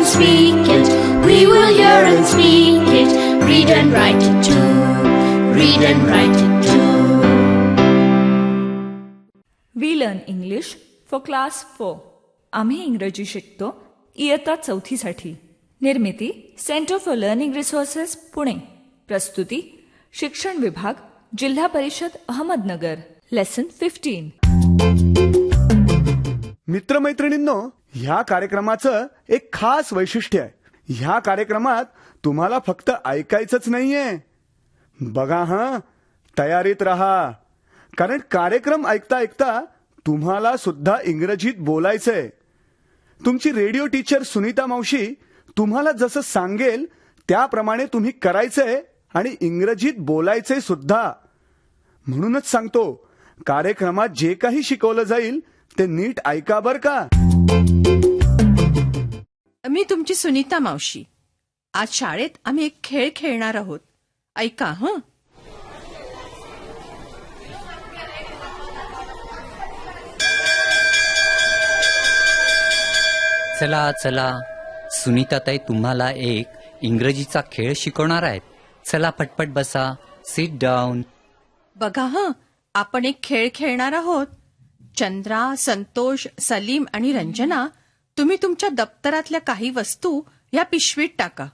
speak it. We will hear and speak it. Read and write it too. Read and write it too. We learn English for class 4. आम्ही इंग्रजी शिकतो इयत्ता 4साठी. निर्मिती centre for learning resources Pune. प्रस्तुती शिक्षण विभाग जिल्हा परिषद अहमदनगर. लेसन 15. मित्रमैत्रिणींनो, ह्या कार्यक्रमाचं एक खास वैशिष्ट्य आहे. ह्या कार्यक्रमात तुम्हाला फक्त ऐकायचंच नाहीये. बघा हां, तयारीत राहा, कारण कार्यक्रम ऐकता ऐकता तुम्हाला सुद्धा इंग्रजीत बोलायचंय. तुमची रेडिओ टीचर सुनीता मावशी तुम्हाला जसं सांगेल त्याप्रमाणे तुम्ही करायचंय आणि इंग्रजीत बोलायचंय सुद्धा. म्हणूनच सांगतो, कार्यक्रमात जे काही शिकवलं जाईल ते नीट ऐका बर का. मी तुमची सुनीता मावशी. आज शाळेत आम्ही एक खेळ खेळणार आहोत. ऐका हं. चला चला, सुनीताताई तुम्हाला एक इंग्रजीचा खेळ शिकवणार आहेत. चला पटपट बसा, सिट डाऊन. बघा हं, आपण एक खेळ खेळणार आहोत. चंद्रा, संतोष, सलीम आणि रंजना, तुम्ही तुमच्या दप्तरातल्या काही वस्तू या पिशवीत टाका.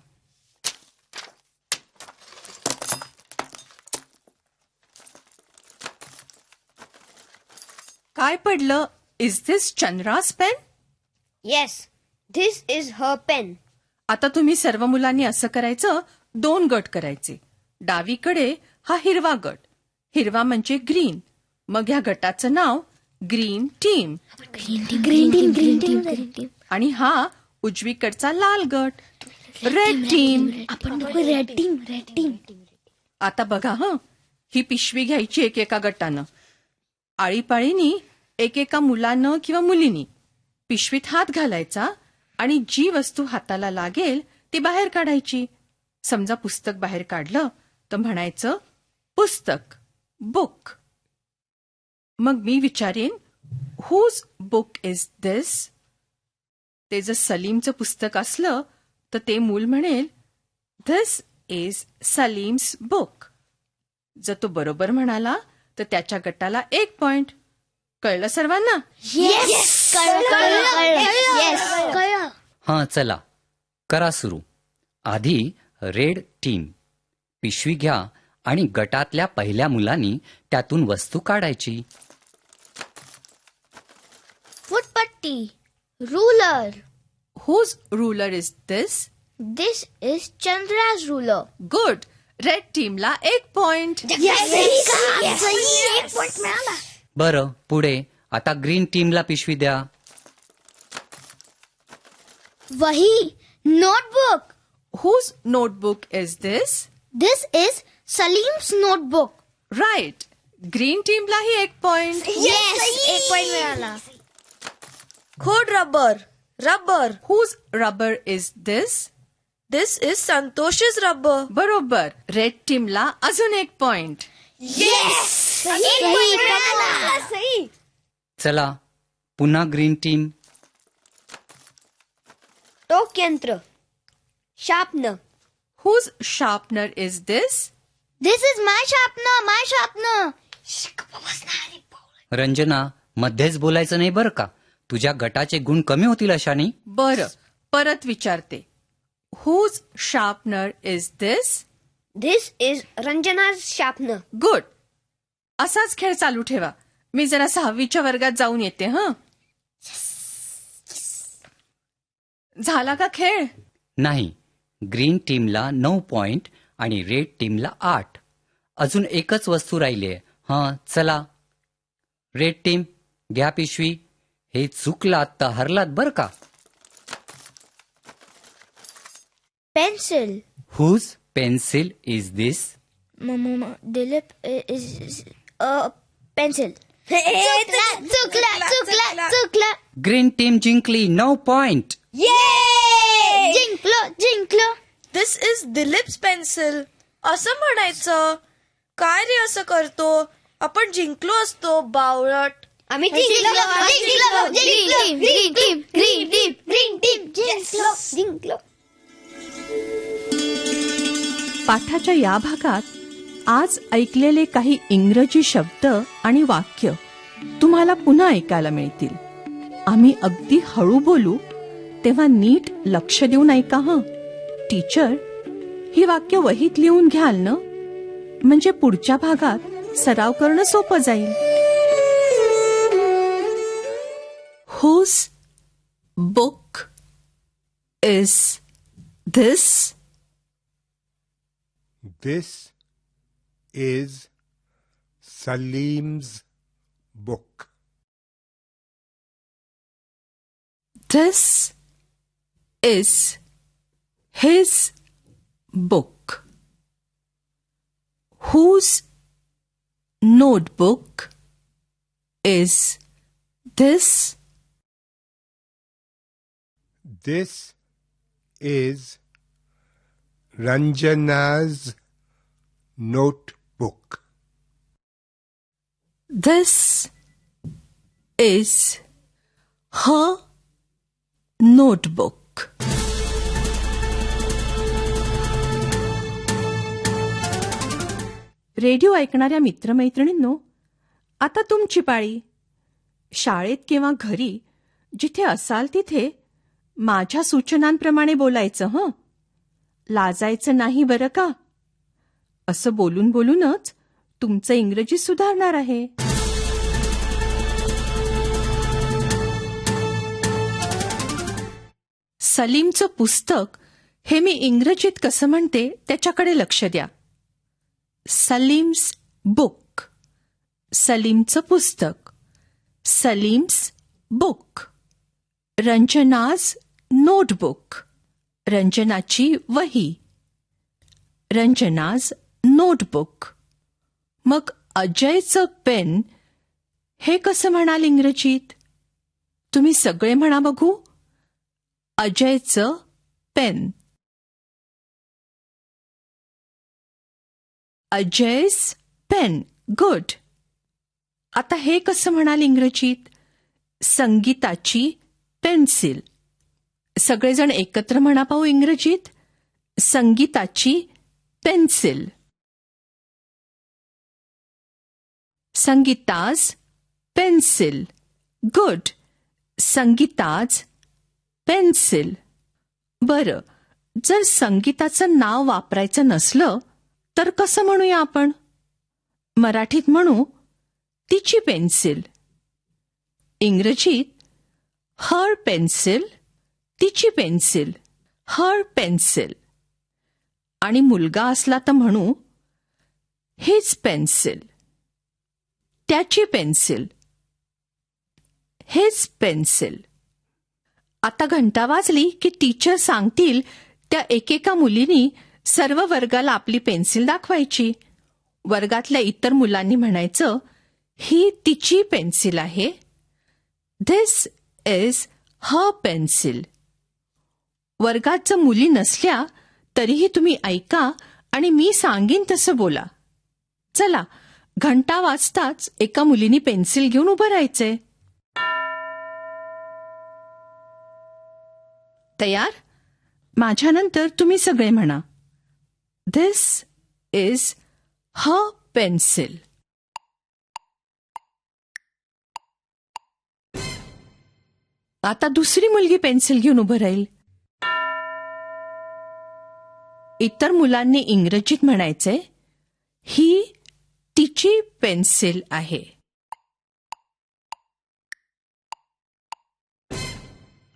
काय पडलं? Is this Chandra's pen? Yes, this is her pen. आता तुम्ही सर्व मुलांनी असं करायचं, 2 गट करायचे. डावीकडे हा हिरवा गट. हिरवा म्हणजे ग्रीन. मग ह्या गटाचं नाव ग्रीन टीम. Green team. आणि हा उजवीकडचा लाल गट, रेड टीम. आपण red team. आता बघा हं, ही पिशवी घ्यायची एकेका गटानं. आळीपाळीनी एकेका मुलानं किंवा मुलीनी पिशवीत हात घालायचा आणि जी वस्तू हाताला लागेल ती बाहेर काढायची. समजा पुस्तक बाहेर काढलं तर म्हणायचं पुस्तक, बुक. मग मी विचारेन, हुज बुक इज दिस? ते जर सलीमचं पुस्तक असलं तर ते मूल म्हणेल धिस इज सलीम्स बुक. जर तो बरोबर म्हणाला तर त्याच्या गटाला 1 पॉइंट. कळलं सर्वांना? Yes. कळलं. हां, चला करा सुरू. आधी रेड टीम. पिशवी घ्या आणि गटातल्या पहिल्या मुलांनी त्यातून वस्तू काढायची. फुटपट्टी, ruler. Whose ruler is this? This is Chandra's ruler. Good. Red टीमला 1 पॉइंट. Yes. 1 point मिळाला. बरं, पुढे आता ग्रीन टीमला पिशवी द्या. वही, notebook. Whose notebook is this? This is Salim's notebook. Right. Green टीमलाही 1 पॉइंट. Yes. 1 point मिळाला. खोड rubber. Whose rubber is this? This is Santosh's rubber. बरोबर. रेड टीमला अजून 1 पॉइंट. सही. चला पुन्हा ग्रीन टीम. टोक यंत्र, sharpener. Whose sharpener is this? This is my sharpener. Ranjana, मध्येच बोलायचं नाही बरं का. तुझ्या गटाचे गुण कमी होतील अशाने. बरं, परत विचारते. Whose sharpener is this? This is Ranjana's sharpener. Good. असाच खेळ चालू ठेवा. मी जरा 6वीच्या वर्गात जाऊन येते. हं. झाला का खेळ? नाही, ग्रीन टीमला 9 पॉइंट आणि रेड टीमला 8. अजून एकच वस्तू राहिली आहे. हां, चला रेड टीम घ्या पिशवी. हे चुकलात तर हरलात बरं का. Pencil. Whose pencil is this? Dilip is pencil. चुकला. ग्रीन टीम जिंकली. 9 पॉइंट. जिंकलो. This is Dilip's pencil. असं म्हणायचं. काय रे असं करतो? आपण जिंकलो असतो, बावळट. आम्ही जिंकलो. Green team. जिंकलो. पाठाच्या या भागात आज ऐकलेले काही इंग्रजी शब्द आणि वाक्य तुम्हाला पुन्हा ऐकायला मिळतील. आम्ही अगदी हळू बोलू तेव्हा नीट लक्ष देऊन ऐका हं. टीचर, ही वाक्य वहीत लिहून घ्याल ना, म्हणजे पुढच्या भागात सराव करणं सोपं जाईल. Whose book is this? This is Salim's book. This is his book. Whose notebook is this? This is Ranjana's notebook. This is her notebook. Radio ऐकणाऱ्या मित्रमैत्रिणींनो, आता तुमची पाळी. शाळेत किंवा घरी जिथे असाल तिथे माझ्या सूचनांप्रमाणे बोलायचं हं. लाजायचं नाही बरं का. असं बोलून बोलूनच तुमचं इंग्रजी सुधारणार आहे. सलीमचं पुस्तक हे मी इंग्रजीत कसं म्हणते त्याच्याकडे लक्ष द्या. सलीम्स बुक, सलीमचं पुस्तक. सलीम्स बुक. रंजनाज नोटबुक, रंजनाची वही. रंजनाज नोटबुक. मग अजयचं पेन हे कसं म्हणाल इंग्रजीत? तुम्ही सगळे म्हणा बघू. अजयचं पेन. अजय's पेन. गुड. आता हे कसं म्हणाल इंग्रजीत? संगीताची पेन्सिल. सगळेजण एकत्र म्हणा पाहू इंग्रजीत. संगीताची pencil. Sangeeta's pencil. Good. Sangeeta's pencil. बरं, जर संगीताचं नाव वापरायचं नसलं तर कसं म्हणूया आपण? मराठीत म्हणू तिची पेन्सिल. इंग्रजीत हर पेन्सिल, तिची पेन्सिल. हर पेन्सिल. आणि मुलगा असला तर म्हणू हिज पेन्सिल. त्याची पेन्सिल. His pencil. आता घंटा वाजली की टीचर सांगतील त्या एकेका मुलीनी सर्व वर्गाला आपली पेन्सिल दाखवायची. वर्गातल्या इतर मुलांनी म्हणायचं, ही तिची पेन्सिल आहे. This is her pencil. वर्गात जर मुली नसल्या तरीही तुम्ही ऐका आणि मी सांगीन तसं बोला. चला, घंटा वाजताच एका मुलीनी पेन्सिल घेऊन उभं राहायचंय. तयार? माझ्यानंतर तुम्ही सगळे म्हणा. This is her pencil. आता दुसरी मुलगी पेन्सिल घेऊन उभं राहील. इतर मुलांनी इंग्रजीत म्हणायचंय, ही तिची पेन्सिल आहे.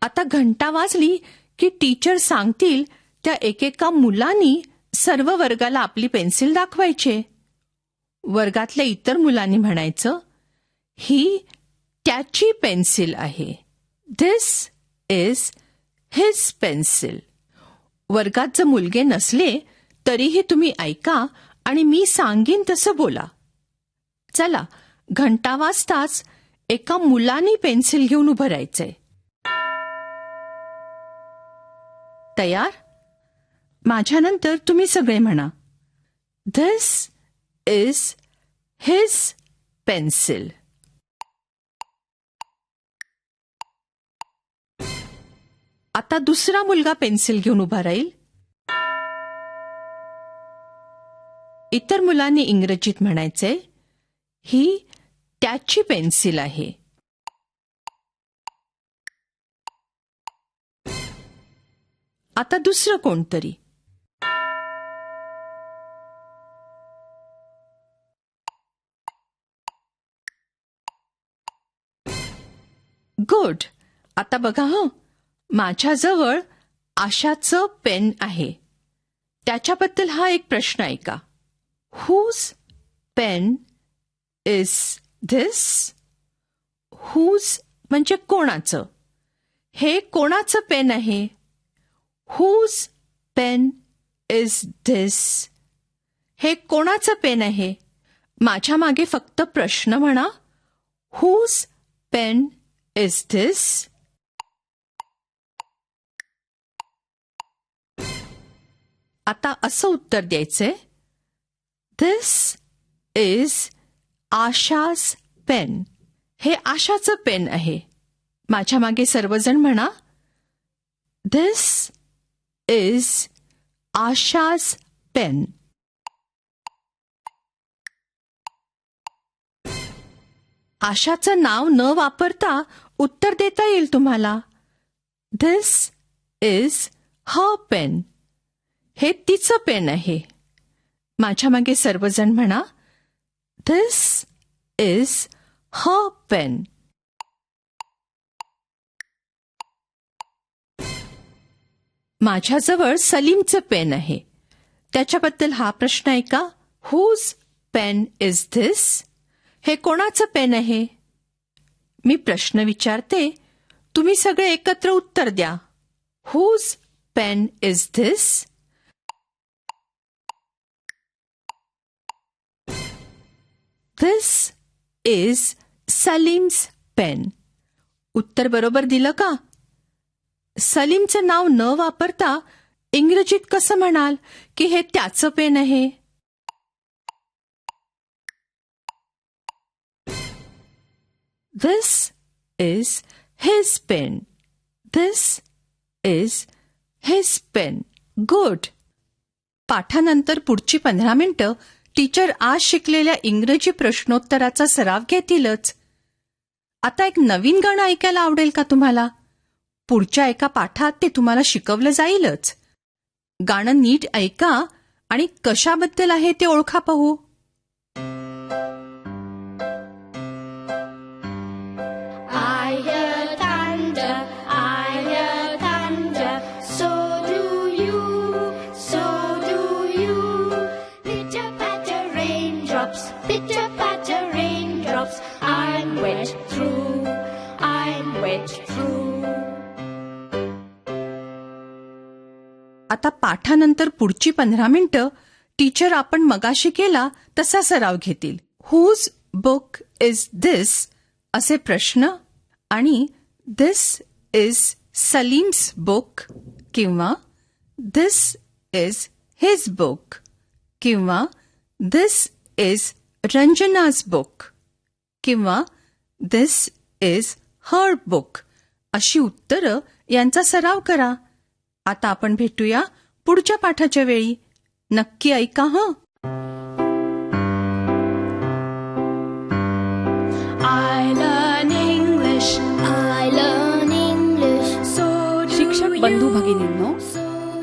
आता घंटा वाजली की टीचर सांगतील त्या एकेका मुलांनी सर्व वर्गाला आपली पेन्सिल दाखवायचे. वर्गातल्या इतर मुलांनी म्हणायचं, ही त्याची पेन्सिल आहे. This is his pencil. वर्गात जर मुलगे नसले तरीही तुम्ही ऐका आणि मी सांगीन तसं बोला. चला, घंटा वाजताच एका मुलानी पेन्सिल घेऊन उभं राहायचंय. तयार? माझ्यानंतर तुम्ही सगळे म्हणा. This is his pencil. आता दुसरा मुलगा पेन्सिल घेऊन उभा राहील. इतर मुलांनी इंग्रजीत म्हणायचे, ही त्याची पेन्सिल आहे. आता दुसरं कोणतरी. गुड. आता बघा माझ्याजवळ आशाचं पेन आहे. त्याच्याबद्दल हा एक प्रश्न ऐका. Whose pen is this? Whose म्हणजे कोणाचं. हे कोणाचं पेन आहे? Whose pen is this? हे कोणाचं पेन आहे? माझ्या मागे फक्त प्रश्न म्हणा. Whose pen is this? आता असं उत्तर द्यायचंय, धिस इज आशाज पेन. हे आशाचं पेन आहे. माझ्या मागे सर्वजण म्हणा, धिस इज आशाज पेन. आशाचं नाव न वापरता उत्तर देता येईल तुम्हाला. This is her pen. हे तिचं पेन आहे. माझ्या मागे सर्वजण म्हणा, धिस इज हर पेन. माझ्याजवळ सलीमचं पेन आहे. त्याच्याबद्दल हा प्रश्न ऐका. Whose pen is this? हे कोणाचं पेन आहे? मी प्रश्न विचारते, तुम्ही सगळे एकत्र उत्तर द्या. Whose pen is this? This is Salim's pen. उत्तर बरोबर दिलं का? सलीमचं नाव न वापरता इंग्रजीत कसं म्हणाल की हे त्याचं पेन आहे? This is his pen. This is his pen. Good. पाठानंतर पुढची 15 मिनिटं टीचर आज शिकलेल्या इंग्रजी प्रश्नोत्तराचा सराव घेतीलच. आता एक नवीन गाणं ऐकायला आवडेल का तुम्हाला? पुढच्या एका पाठात ते तुम्हाला शिकवलं जाईलच. गाणं नीट ऐका आणि कशाबद्दल आहे ते ओळखा पाहू. आता पाठानंतर पुढची 15 मिनिटं टीचर आपण मगाशी केला तसा सराव घेतील. हुज बुक इज दिस असे प्रश्न आणि दिस इज सलीम्स बुक किंवा दिस इज हिज बुक किंवा दिस इज रंजनाज बुक किंवा दिस इज हर बुक अशी उत्तरं यांचा सराव करा. आता आपण भेटूया पुढच्या पाठाच्या वेळी. नक्की ऐका हं. शिक्षक बंधू भगिनींनो,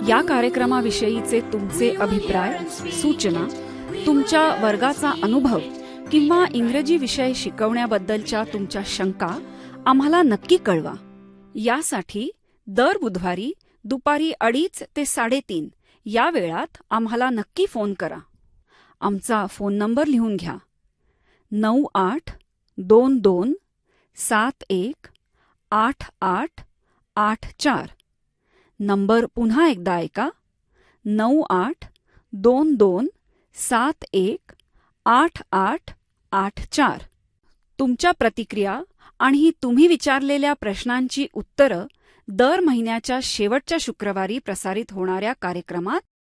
या कार्यक्रमाविषयीचे तुमचे अभिप्राय, सूचना, तुमच्या वर्गाचा अनुभव किंवा इंग्रजी विषय शिकवण्याबद्दलच्या तुमच्या शंका आम्हाला नक्की कळवा. यासाठी दर बुधवारी दुपारी 2:30 ते 3:30 या वेळात आम्हाला नक्की फोन करा. आमचा फोन नंबर लिहून घ्या. 9822718884. नंबर पुन्हा एकदा ऐका. 9822718884. तुमच्या प्रतिक्रिया आणि तुम्ही विचारलेल्या प्रश्नांची उत्तरं दर महिन्याच्या शेवटच्या शुक्रवारी प्रसारित होणाऱ्या कार्यक्रमात